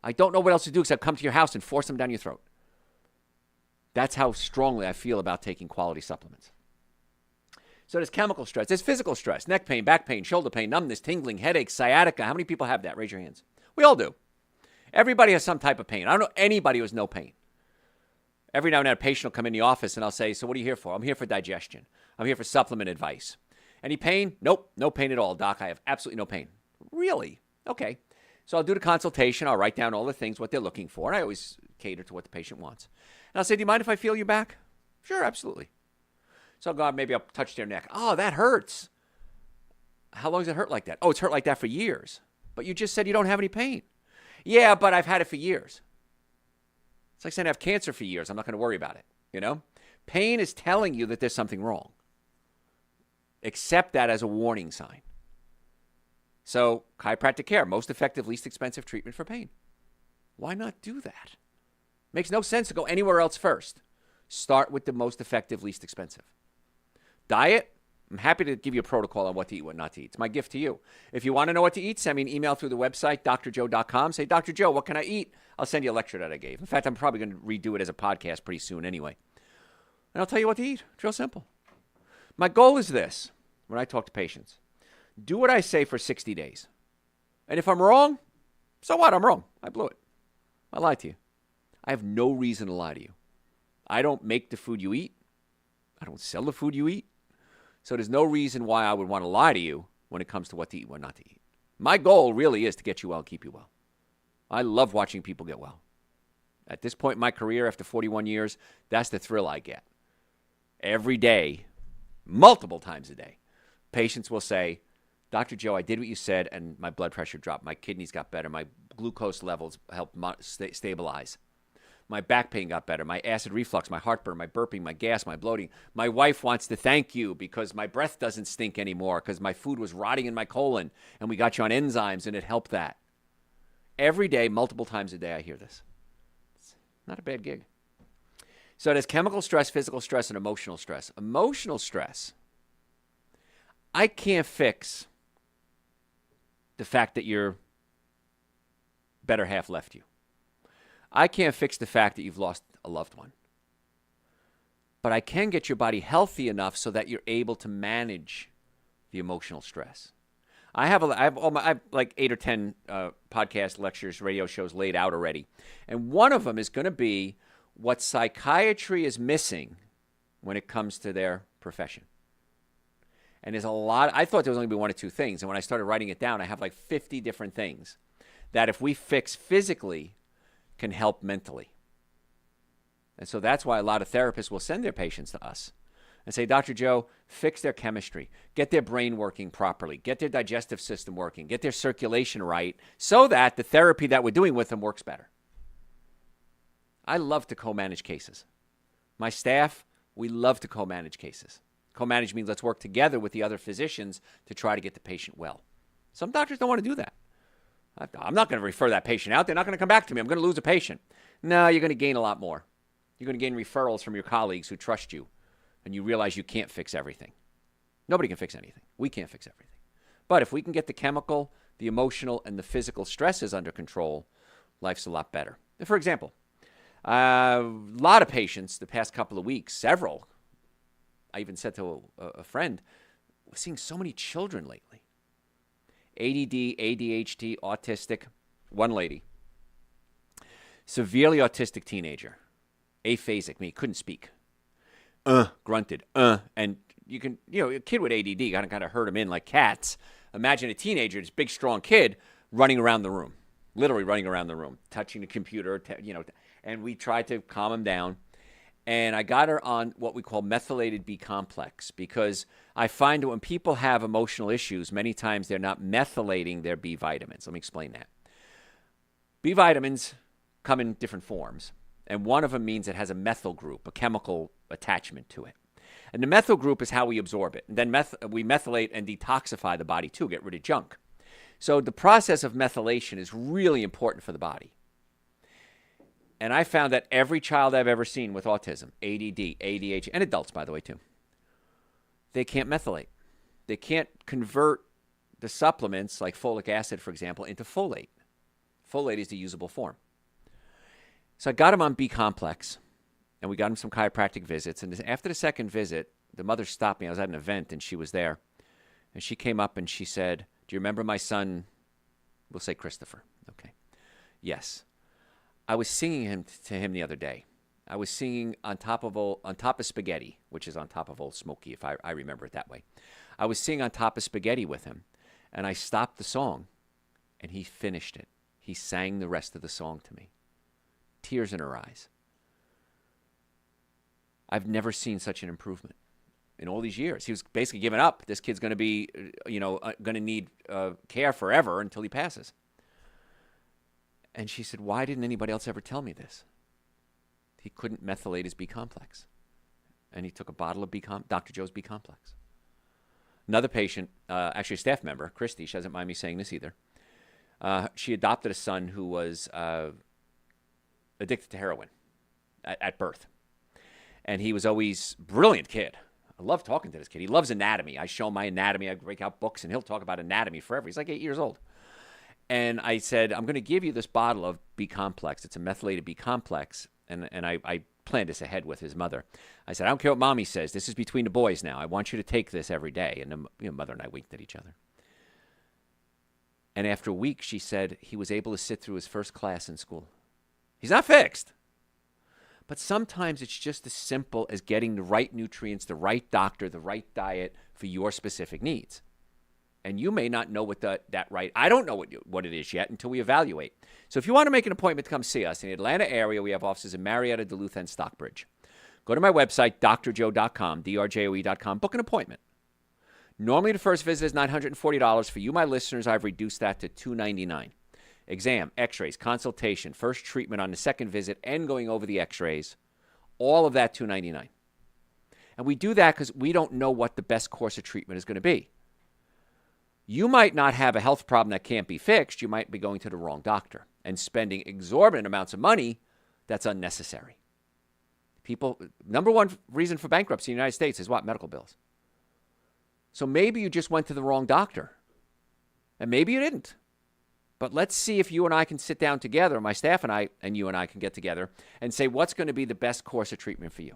I don't know what else to do except come to your house and force them down your throat. That's how strongly I feel about taking quality supplements. So there's chemical stress. There's physical stress. Neck pain, back pain, shoulder pain, numbness, tingling, headaches, sciatica. How many people have that? Raise your hands. We all do. Everybody has some type of pain. I don't know anybody who has no pain. Every now and then a patient will come in the office and I'll say, "So what are you here for?" "I'm here for digestion. I'm here for supplement advice." "Any pain?" "Nope, no pain at all, doc. I have absolutely no pain." "Really?" "Okay." So I'll do the consultation. I'll write down all the things, what they're looking for. And I always cater to what the patient wants. And I'll say, "Do you mind if I feel your back?" "Sure, absolutely." So I'll go, maybe I'll touch their neck. "Oh, that hurts." "How long does it hurt like that?" "Oh, it's hurt like that for years." "But you just said you don't have any pain." "Yeah, but I've had it for years." It's like saying I have cancer for years. I'm not going to worry about it, you know? Pain is telling you that there's something wrong. Accept that as a warning sign. So chiropractic care, most effective, least expensive treatment for pain. Why not do that? Makes no sense to go anywhere else first. Start with the most effective, least expensive. Diet, I'm happy to give you a protocol on what to eat, what not to eat. It's my gift to you. If you want to know what to eat, send me an email through the website, drjoe.com. Say, Dr. Joe, what can I eat? I'll send you a lecture that I gave. In fact, I'm probably going to redo it as a podcast pretty soon anyway. And I'll tell you what to eat. It's real simple. My goal is this when I talk to patients. Do what I say for 60 days. And if I'm wrong, so what? I'm wrong. I blew it. I lied to you. I have no reason to lie to you. I don't make the food you eat. I don't sell the food you eat. So there's no reason why I would want to lie to you when it comes to what to eat, what not to eat. My goal really is to get you well and keep you well. I love watching people get well. At this point in my career, after 41 years, that's the thrill I get. Every day, multiple times a day, patients will say, Dr. Joe, I did what you said, and my blood pressure dropped. My kidneys got better. My glucose levels helped stabilize. My back pain got better. My acid reflux, my heartburn, my burping, my gas, my bloating. My wife wants to thank you because my breath doesn't stink anymore because my food was rotting in my colon, and we got you on enzymes, and it helped that. Every day, multiple times a day, I hear this. It's not a bad gig. So there's chemical stress, physical stress, and emotional stress. Emotional stress, I can't fix the fact that your better half left you. I can't fix the fact that you've lost a loved one. But I can get your body healthy enough so that you're able to manage the emotional stress. I have like 8 or 10 podcast lectures, radio shows laid out already. And one of them is going to be what psychiatry is missing when it comes to their profession. And there's a lot. I thought there was only be one or two things. And when I started writing it down, I have like 50 different things that if we fix physically can help mentally. And so that's why a lot of therapists will send their patients to us and say, Dr. Joe, fix their chemistry, get their brain working properly, get their digestive system working, get their circulation right so that the therapy that we're doing with them works better. I love to co-manage cases. My staff, we love to co-manage cases. Co-manage means let's work together with the other physicians to try to get the patient well. Some doctors don't want to do that. I'm not going to refer that patient out. They're not going to come back to me. I'm going to lose a patient. No, you're going to gain a lot more. You're going to gain referrals from your colleagues who trust you, and you realize you can't fix everything. Nobody can fix anything. We can't fix everything. But if we can get the chemical, the emotional, and the physical stresses under control, life's a lot better. For example, a lot of patients the past couple of weeks, several, I even said to a friend, we're seeing so many children lately. ADD, ADHD, autistic. One lady, severely autistic teenager, aphasic, couldn't speak, grunted, and you can, a kid with ADD kind of herd him in like cats. Imagine a teenager, this big, strong kid running around the room, literally running around the room, touching the computer, and we tried to calm him down. And I got her on what we call methylated B complex because I find that when people have emotional issues, many times they're not methylating their B vitamins. Let me explain that. B vitamins come in different forms, and one of them means it has a methyl group, a chemical attachment to it. And the methyl group is how we absorb it. And then we methylate and detoxify the body too, get rid of junk. So the process of methylation is really important for the body. And I found that every child I've ever seen with autism, ADD, ADHD, and adults, by the way, too, they can't methylate. They can't convert the supplements, like folic acid, for example, into folate. Folate is the usable form. So I got him on B complex, and we got him some chiropractic visits. And after the second visit, the mother stopped me. I was at an event, and she was there. And she came up, and she said, do you remember my son? We'll say Christopher. Okay. Yes. I was singing to him the other day. I was singing on top of spaghetti, which is on top of Old Smoky, if I remember it that way. I was singing on top of spaghetti with him, and I stopped the song, and he finished it. He sang the rest of the song to me. Tears in her eyes. I've never seen such an improvement in all these years. He was basically giving up. This kid's going to be, going to need care forever until he passes. And she said, why didn't anybody else ever tell me this? He couldn't methylate his B complex. And he took a bottle of Dr. Joe's B complex. Another patient, actually a staff member, Christy, she doesn't mind me saying this either. She adopted a son who was addicted to heroin. at birth. And he was always a brilliant kid. I love talking to this kid. He loves anatomy. I show him my anatomy. I break out books, and he'll talk about anatomy forever. He's like 8 years old. And I said, I'm going to give you this bottle of B-complex. It's a methylated B-complex. And I planned this ahead with his mother. I said, I don't care what mommy says. This is between the boys now. I want you to take this every day. And the mother and I winked at each other. And after a week, she said he was able to sit through his first class in school. He's not fixed. But sometimes it's just as simple as getting the right nutrients, the right doctor, the right diet for your specific needs. And you may not know what that right. I don't know what it is yet until we evaluate. So if you want to make an appointment to come see us in the Atlanta area, we have offices in Marietta, Duluth, and Stockbridge. Go to my website, drjoe.com, drjoe.com. Book an appointment. Normally the first visit is $940. For you, my listeners, I've reduced that to $299. Exam, x-rays, consultation, first treatment on the second visit, and going over the x-rays, all of that $299. And we do that because we don't know what the best course of treatment is going to be. You might not have a health problem that can't be fixed. You might be going to the wrong doctor and spending exorbitant amounts of money that's unnecessary. People, number one reason for bankruptcy in the United States is what? Medical bills. So maybe you just went to the wrong doctor, and maybe you didn't. But let's see if you and I can sit down together, my staff and I, and you and I can get together and say what's going to be the best course of treatment for you.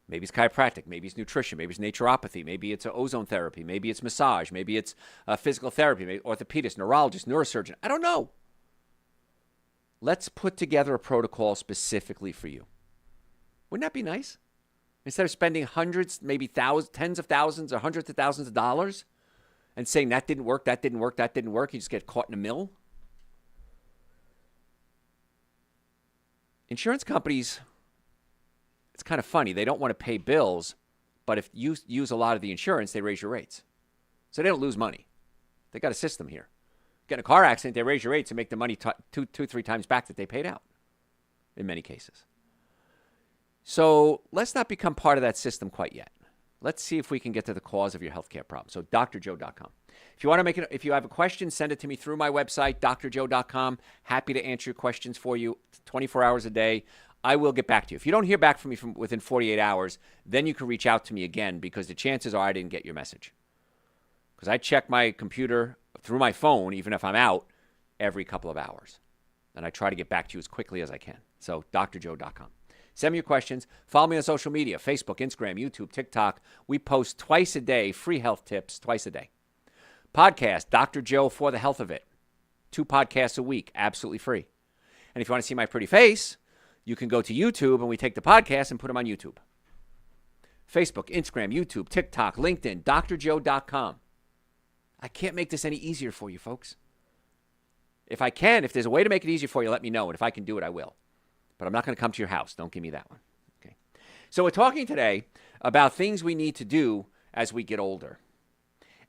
Maybe it's chiropractic, maybe it's nutrition, maybe it's naturopathy, maybe it's ozone therapy, maybe it's massage, maybe it's physical therapy, maybe orthopedist, neurologist, neurosurgeon. I don't know. Let's put together a protocol specifically for you. Wouldn't that be nice? Instead of spending hundreds, maybe thousands, tens of thousands, or hundreds of thousands of dollars and saying that didn't work, that didn't work, that didn't work, you just get caught in a mill. Insurance companies, it's kind of funny. They don't want to pay bills, but if you use a lot of the insurance, they raise your rates. So they don't lose money. They got a system here. Get in a car accident, they raise your rates and make the money two, 3 times back that they paid out in many cases. So let's not become part of that system quite yet. Let's see if we can get to the cause of your healthcare problem. So drjoe.com. If you want to make it, if you have a question, send it to me through my website, drjoe.com. Happy to answer your questions for you 24 hours a day. I will get back to you. If you don't hear back from me from within 48 hours, then you can reach out to me again because the chances are I didn't get your message. Because I check my computer through my phone, even if I'm out, every couple of hours. And I try to get back to you as quickly as I can. So drjoe.com. Send me your questions. Follow me on social media, Facebook, Instagram, YouTube, TikTok. We post twice a day, free health tips twice a day. Podcast, Dr. Joe for the Health of It. 2 podcasts a week, absolutely free. And if you want to see my pretty face, you can go to YouTube and we take the podcast and put them on YouTube. Facebook, Instagram, YouTube, TikTok, LinkedIn, drjoe.com. I can't make this any easier for you, folks. If I can, if there's a way to make it easier for you, let me know. And if I can do it, I will. But I'm not going to come to your house. Don't give me that one. Okay. So we're talking today about things we need to do as we get older.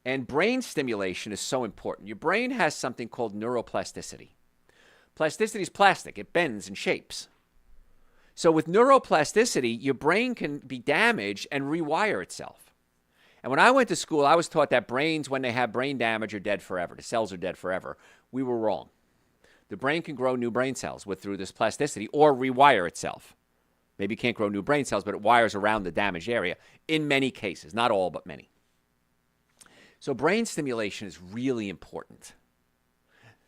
And brain stimulation is so important. Your brain has something called neuroplasticity. Plasticity is plastic. It bends and shapes. So with neuroplasticity, your brain can be damaged and rewire itself. And when I went to school, I was taught that brains, when they have brain damage, are dead forever. The cells are dead forever. We were wrong. The brain can grow new brain cells through this plasticity or rewire itself. Maybe you can't grow new brain cells, but it wires around the damaged area in many cases. Not all, but many. So brain stimulation is really important.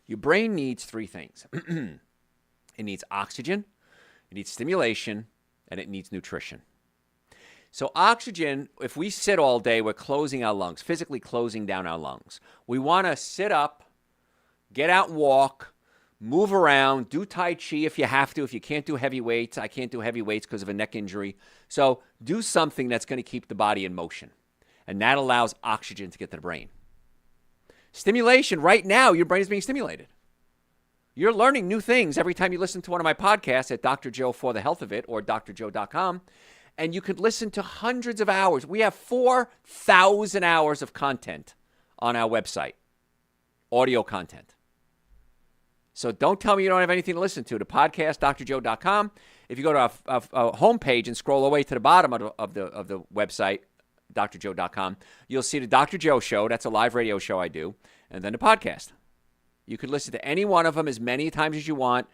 Your brain needs 3 things. It needs oxygen, it needs stimulation, and it needs nutrition. So oxygen, if we sit all day, we're closing our lungs, physically closing down our lungs. We want to sit up, get out and walk, move around, do Tai Chi if you have to. If you can't do heavy weights, I can't do heavy weights because of a neck injury. So do something that's going to keep the body in motion. And that allows oxygen to get to the brain. Stimulation, right now, your brain is being stimulated. You're learning new things every time you listen to one of my podcasts at Dr. Joe for the Health of It or drjoe.com. And you could listen to hundreds of hours. We have 4,000 hours of content on our website, audio content. So don't tell me you don't have anything to listen to. The podcast, drjoe.com. If you go to our homepage and scroll away to the bottom of the website, drjoe.com, you'll see the Dr. Joe Show. That's a live radio show I do. And then the podcast. You could listen to any one of them as many times as you want.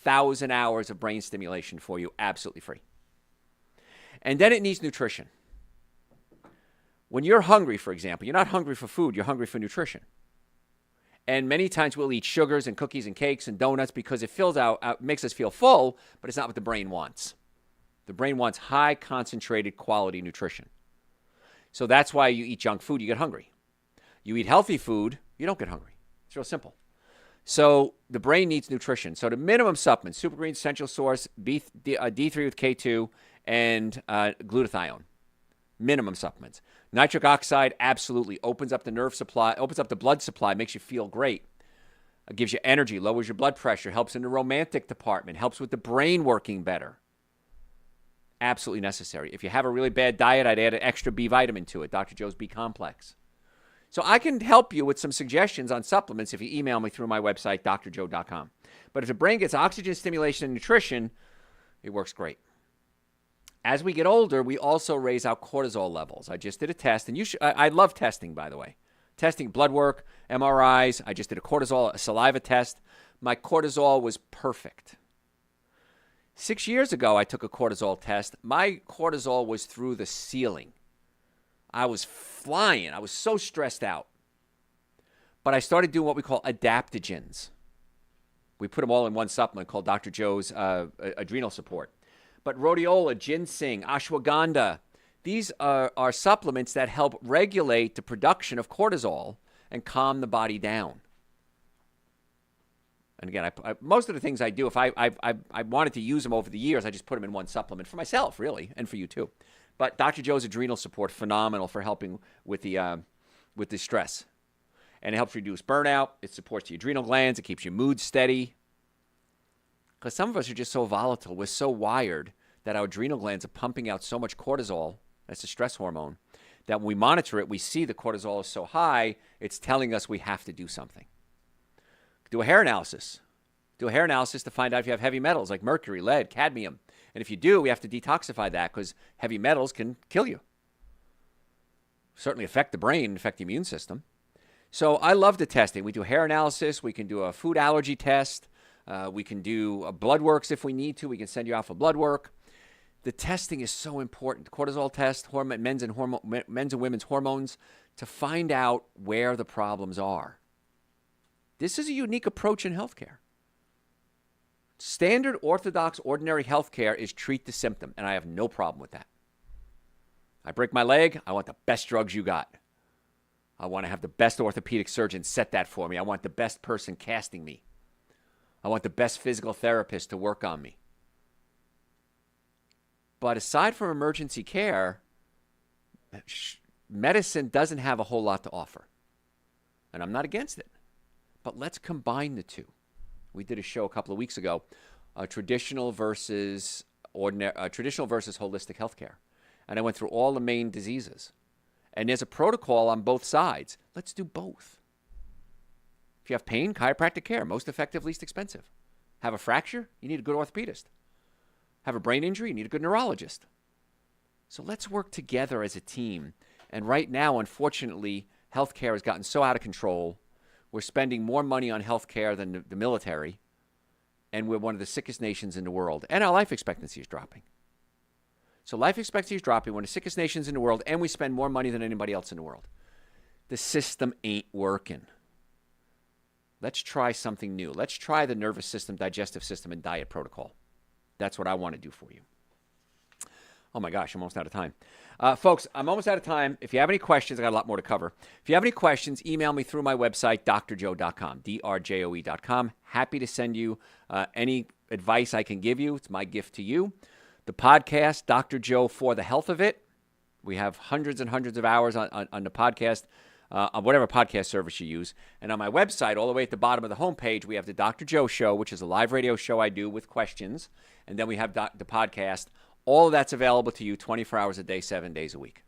1,000 hours of brain stimulation for you, absolutely free. And then it needs nutrition. When you're hungry, for example, you're not hungry for food, you're hungry for nutrition. And many times we'll eat sugars and cookies and cakes and donuts because it fills out makes us feel full, but it's not what the brain wants. The brain wants high concentrated quality nutrition. So that's why you eat junk food, you get hungry. You eat healthy food, you don't get hungry. It's real simple. So the brain needs nutrition. So the minimum supplements, Super Green Essential Source, D3 with K2, and glutathione. Minimum supplements. Nitric oxide absolutely opens up the nerve supply, opens up the blood supply, makes you feel great. It gives you energy, lowers your blood pressure, helps in the romantic department, helps with the brain working better. Absolutely necessary. If you have a really bad diet, I'd add an extra B vitamin to it, Dr. Joe's B complex. So I can help you with some suggestions on supplements if you email me through my website, drjoe.com. But if the brain gets oxygen stimulation and nutrition, it works great. As we get older, we also raise our cortisol levels. I just did a test, and I love testing, by the way. Testing blood work, MRIs. I just did a saliva test. My cortisol was perfect. 6 years ago, I took a cortisol test. My cortisol was through the ceiling. I was flying. I was so stressed out. But I started doing what we call adaptogens. We put them all in one supplement called Dr. Joe's Adrenal Support. But rhodiola, ginseng, ashwagandha, these are supplements that help regulate the production of cortisol and calm the body down. And again, most of the things I do, if I wanted to use them over the years, I just put them in one supplement for myself, really, and for you too. But Dr. Joe's Adrenal Support, phenomenal for helping with the stress. And it helps reduce burnout. It supports the adrenal glands. It keeps your mood steady. Because some of us are just so volatile. We're so wired that our adrenal glands are pumping out so much cortisol, that's a stress hormone, that when we monitor it, we see the cortisol is so high, it's telling us we have to do something. Do a hair analysis. Do a hair analysis to find out if you have heavy metals like mercury, lead, cadmium. And if you do, we have to detoxify that because heavy metals can kill you. Certainly affect the brain, affect the immune system. So I love the testing. We do hair analysis. We can do a food allergy test. We can do blood works if we need to. We can send you off for blood work. The testing is so important. Cortisol test, men's and women's hormones, to find out where the problems are. This is a unique approach in healthcare. Standard, orthodox, ordinary healthcare is treat the symptom, and I have no problem with that. I break my leg, I want the best drugs you got. I want to have the best orthopedic surgeon set that for me. I want the best person casting me. I want the best physical therapist to work on me. But aside from emergency care, medicine doesn't have a whole lot to offer. And I'm not against it. But let's combine the two. We did a show a couple of weeks ago, traditional versus holistic healthcare. And I went through all the main diseases. And there's a protocol on both sides. Let's do both. If you have pain, chiropractic care, most effective, least expensive. Have a fracture, you need a good orthopedist. Have a brain injury, you need a good neurologist. So let's work together as a team. And right now, unfortunately, healthcare has gotten so out of control. We're spending more money on healthcare than the military, and we're one of the sickest nations in the world. And our life expectancy is dropping. So life expectancy is dropping, one of the sickest nations in the world, and we spend more money than anybody else in the world. The system ain't working. Let's try something new. Let's try the nervous system, digestive system, and diet protocol. That's what I want to do for you. Oh my gosh, I'm almost out of time. Folks, I'm almost out of time. If you have any questions, I got a lot more to cover. If you have any questions, email me through my website, drjoe.com, drjoe.com. Happy to send you any advice I can give you. It's my gift to you. The podcast, Dr. Joe For the Health of It. We have hundreds and hundreds of hours on the podcast, on whatever podcast service you use. And on my website, all the way at the bottom of the homepage, we have the Dr. Joe Show, which is a live radio show I do with questions. And then we have the podcast. All of that's available to you 24 hours a day, 7 days a week.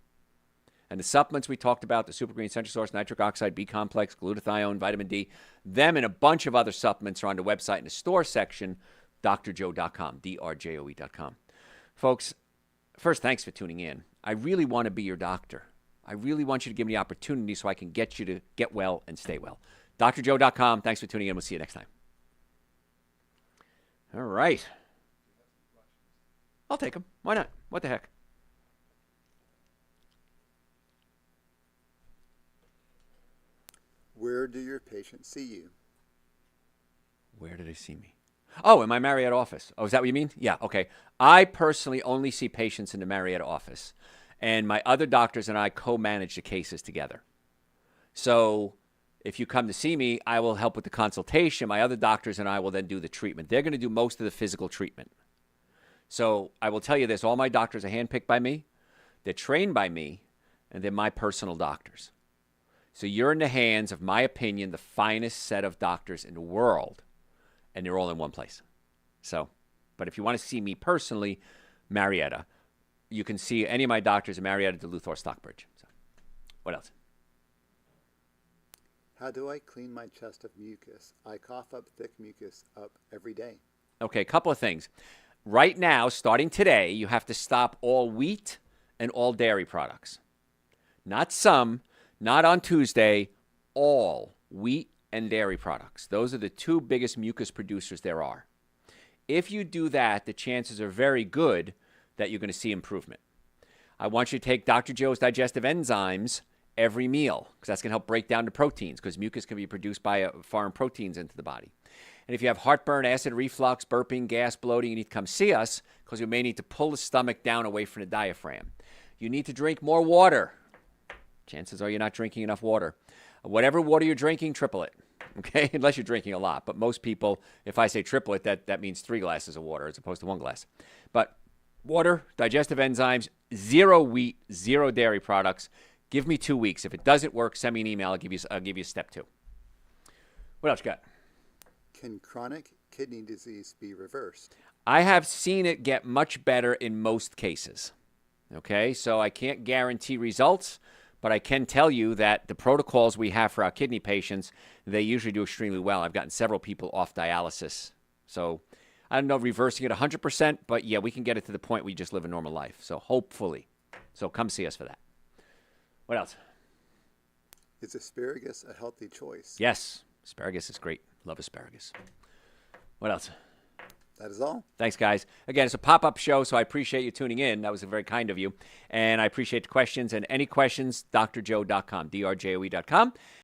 And the supplements we talked about, the Super Green Essential Source, nitric oxide, B complex, glutathione, vitamin D, them and a bunch of other supplements are on the website in the store section, drjoe.com, drjoe.com. Folks, first, thanks for tuning in. I really want to be your doctor. I really want you to give me the opportunity so I can get you to get well and stay well. drjoe.com. Thanks for tuning in. We'll see you next time. All right. I'll take them. Why not? What the heck? Where do your patients see you? Where do they see me? Oh, in my Marriott office. Oh, is that what you mean? Yeah, okay. I personally only see patients in the Marriott office, and my other doctors and I co-manage the cases together. So if you come to see me, I will help with the consultation. My other doctors and I will then do the treatment. They're going to do most of the physical treatment. So I will tell you this, all my doctors are handpicked by me, they're trained by me, and they're my personal doctors. So you're in the hands, of my opinion, the finest set of doctors in the world, and they're all in one place. So, but if you want to see me personally, Marietta, you can see any of my doctors in Marietta, Duluth, or Stockbridge. So, what else? How do I clean my chest of mucus? I cough up thick mucus up every day. Okay, a couple of things. Right now, starting today, you have to stop all wheat and all dairy products. Not some, not on Tuesday, all wheat and dairy products. Those are the two biggest mucus producers there are. If you do that, the chances are very good that you're going to see improvement. I want you to take Dr. Joe's digestive enzymes every meal, because that's going to help break down the proteins, because mucus can be produced by foreign proteins into the body. And if you have heartburn, acid reflux, burping, gas, bloating, you need to come see us, because you may need to pull the stomach down away from the diaphragm. You need to drink more water. Chances are you're not drinking enough water. Whatever water you're drinking, triple it, okay? Unless you're drinking a lot. But most people, if I say triple it, that means 3 glasses of water as opposed to 1 glass. But water, digestive enzymes, 0 wheat, 0 dairy products. Give me 2 weeks. If it doesn't work, send me an email. I'll give you step 2. What else you got? Can chronic kidney disease be reversed? I have seen it get much better in most cases. Okay, so I can't guarantee results, but I can tell you that the protocols we have for our kidney patients, they usually do extremely well. I've gotten several people off dialysis. So I don't know reversing it 100%, but yeah, we can get it to the point where you just live a normal life. So hopefully. So come see us for that. What else? Is asparagus a healthy choice? Yes, asparagus is great. Love asparagus. What else? That is all. Thanks, guys. Again, it's a pop-up show, so I appreciate you tuning in. That was very kind of you. And I appreciate the questions. And any questions, drjoe.com, drjoe.com.